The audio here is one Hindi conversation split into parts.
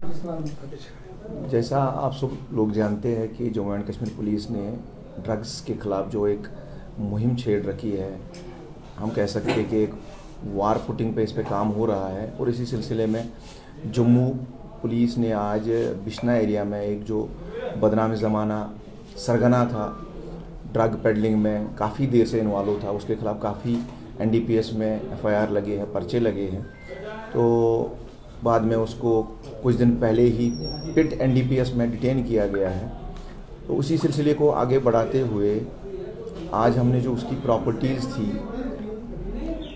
जैसा आप सब लोग जानते हैं कि जम्मू एंड कश्मीर पुलिस ने ड्रग्स के ख़िलाफ़ जो एक मुहिम छेड़ रखी है, हम कह सकते हैं कि एक वार फुटिंग पे इस पे काम हो रहा है। और इसी सिलसिले में जम्मू पुलिस ने आज बिश्ना एरिया में एक जो बदनाम ज़माना सरगना था, ड्रग पेडलिंग में काफ़ी देर से इन्वॉल्व था, उसके ख़िलाफ़ काफ़ी NDPS में FIR लगे हैं, पर्चे लगे हैं। तो बाद में उसको कुछ दिन पहले ही पिट NDPS में डिटेन किया गया है। तो उसी सिलसिले को आगे बढ़ाते हुए आज हमने जो उसकी प्रॉपर्टीज़ थी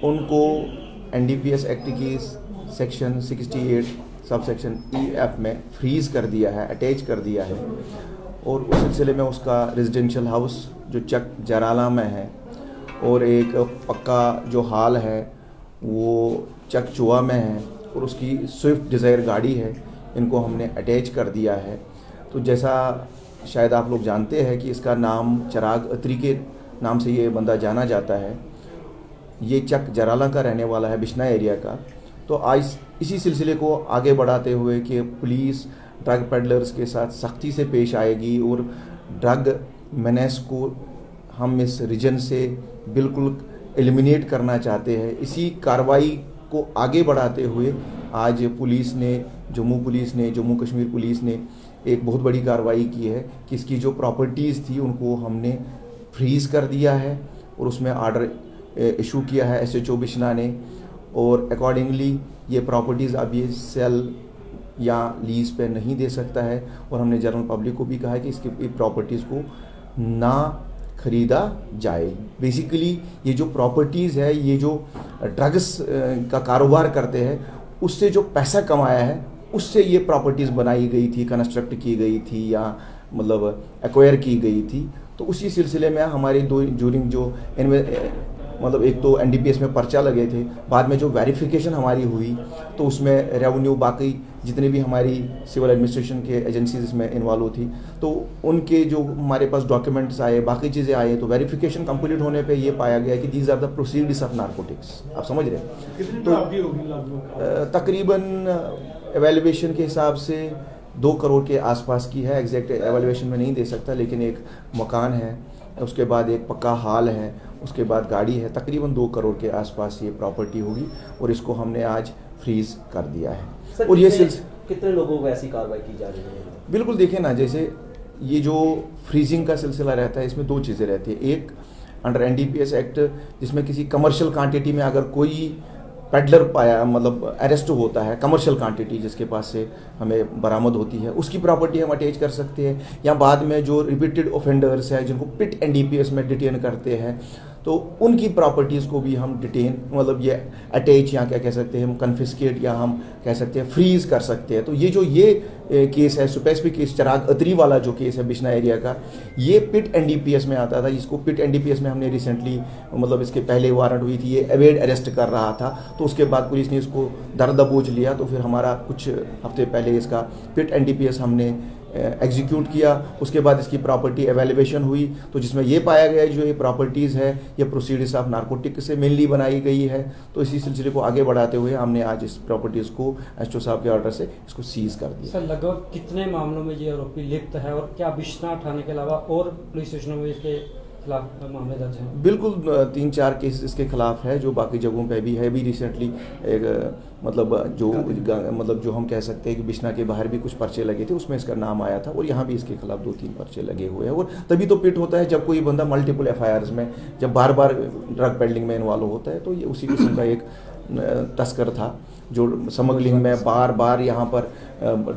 उनको NDPS एक्ट की सेक्शन 68 सब सेक्शन EF में फ्रीज़ कर दिया है, अटैच कर दिया है। और उस सिलसिले में उसका रेजिडेंशियल हाउस जो चक जराला में है और एक पक्का जो हाल है वो चक चुआ में है और उसकी स्विफ्ट डिज़ायर गाड़ी है, इनको हमने अटैच कर दिया है। तो जैसा शायद आप लोग जानते हैं कि इसका नाम चिराग अत्री के नाम से ये बंदा जाना जाता है। ये चक जराला का रहने वाला है, बिश्ना एरिया का। तो आज इसी सिलसिले को आगे बढ़ाते हुए कि पुलिस ड्रग पेडलर्स के साथ सख्ती से पेश आएगी और ड्रग मेनेस को हम इस रीजन से बिल्कुल एलिमिनेट करना चाहते हैं। इसी कार्रवाई को आगे बढ़ाते हुए आज जम्मू कश्मीर पुलिस ने एक बहुत बड़ी कार्रवाई की है कि इसकी जो प्रॉपर्टीज़ थी उनको हमने फ्रीज़ कर दिया है और उसमें आर्डर इशू किया है SHO बिश्ना ने। और अकॉर्डिंगली ये प्रॉपर्टीज़ अब ये सेल या लीज पे नहीं दे सकता है। और हमने जनरल पब्लिक को भी कहा है कि इसकी प्रॉपर्टीज़ को ना खरीदा जाए। बेसिकली ये जो प्रॉपर्टीज़ है, ये जो ड्रग्स का कारोबार करते हैं उससे जो पैसा कमाया है उससे ये प्रॉपर्टीज़ बनाई गई थी, कंस्ट्रक्ट की गई थी या मतलब एक्वायर की गई थी। तो उसी सिलसिले में हमारे दो ज्यूरिंग जो मतलब एक तो NDPS में पर्चा लगे थे, बाद में जो वेरिफिकेशन हमारी हुई तो उसमें रेवेन्यू बाकी जितने भी हमारी सिविल एडमिनिस्ट्रेशन के एजेंसीज इसमें इन्वॉल्व थी तो उनके जो हमारे पास डॉक्यूमेंट्स आए, बाकी चीज़ें आए, तो वेरिफिकेशन कंप्लीट होने पे ये पाया गया कि these are the proceeds of narcotics. आप समझ रहे हैं? तो तकरीबन एवेल्युएशन के हिसाब से 2 करोड़ के आसपास की है। एग्जैक्ट एवेल्युएशन में नहीं दे सकता, लेकिन एक मकान है, उसके बाद एक पक्का हाल है, उसके बाद गाड़ी है, तकरीबन 2 करोड़ के आसपास ये प्रॉपर्टी होगी और इसको हमने आज फ्रीज कर दिया है। सर, और ये कितने लोगों को ऐसी कार्रवाई की जा रही है? बिल्कुल देखें ना, जैसे ये जो फ्रीजिंग का सिलसिला रहता है इसमें 2 चीज़ें रहती है। एक अंडर NDPS एक्ट जिसमें किसी कमर्शियल क्वांटिटी में अगर कोई पेडलर पाया मतलब अरेस्ट होता है, कमर्शियल क्वांटिटी जिसके पास से हमें बरामद होती है उसकी प्रॉपर्टी हम अटैच कर सकते हैं। या बाद में जो रिपीटेड ऑफेंडर्स हैं जिनको पिट NDPS में डिटेन करते हैं तो उनकी प्रॉपर्टीज़ को भी हम डिटेन मतलब ये अटैच या क्या कह सकते हैं हम कन्फिस्केट या हम कह सकते हैं फ्रीज कर सकते हैं। तो ये केस है, स्पेसिफिक केस चिराग अत्री वाला जो केस है बिश्ना एरिया का, ये पिट NDPS में आता था। जिसको पिट NDPS में हमने रिसेंटली मतलब इसके पहले वारंट हुई थी, ये अवैध अरेस्ट कर रहा था। तो उसके बाद पुलिस ने इसको दर दबोच लिया। तो फिर हमारा कुछ हफ्ते पहले इसका पिट NDPS हमने एग्जीक्यूट किया। उसके बाद इसकी प्रॉपर्टी एवेल्युएशन हुई तो जिसमें ये पाया गया जो ये प्रॉपर्टीज़ है ये प्रोसीड्स ऑफ नारकोटिक से मेनली बनाई गई है। तो इसी सिलसिले को आगे बढ़ाते हुए हमने आज इस प्रॉपर्टीज़ को SHO साहब के ऑर्डर से इसको सीज कर दिया। सर, लगभग कितने मामलों में ये आरोपी लिप्त है और क्या बिश्ना थाने के अलावा और पुलिस स्टेशनों में इसके खिलाफ मामले दर्ज हैं? बिल्कुल 3-4 केसेस इसके खिलाफ है जो बाकी जगहों पे भी है। भी रिसेंटली एक मतलब जो हम कह सकते हैं कि बिश्ना के बाहर भी कुछ पर्चे लगे थे, उसमें इसका नाम आया था। और यहाँ भी इसके खिलाफ 2-3 पर्चे लगे हुए हैं। और तभी तो पिट होता है जब कोई बंदा मल्टीपल FIRs में जब बार बार ड्रग पेडलिंग में इन्वॉल्व होता है। तो ये उसी किस्म का एक तस्कर था जो स्मगलिंग में बार बार यहाँ पर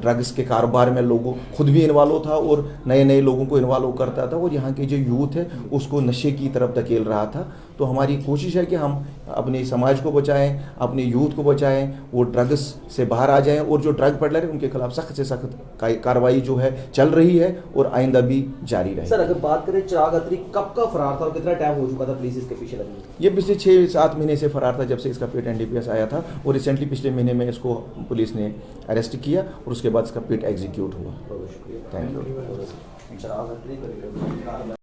ड्रग्स के कारोबार में लोगों खुद भी इन्वॉल्व था और नए नए लोगों को इन्वॉल्व करता था और यहाँ के जो यूथ है उसको नशे की तरफ धकेल रहा था। तो हमारी कोशिश है कि हम अपने समाज को बचाएं, अपने यूथ को बचाएं, वो ड्रग्स से बाहर आ जाएं। और जो ड्रग पेडलर है उनके खिलाफ सख्त से सख्त कार्रवाई जो है चल रही है और आइंदा भी जारी रहेगी। सर, अगर बात करें चिराग अत्री कब का फरार था और कितना टाइम हो चुका था पुलिस इसके पीछे लगी? ये पिछले 6-7 महीने से फरार था जब से इसका पिट NDPS आया था। और रिसेंटली पिछले महीने में इसको पुलिस ने अरेस्ट किया और उसके बाद इसका पिट एग्जीक्यूट हुआ। बहुत शुक्रिया। Thank you. Chirag Atri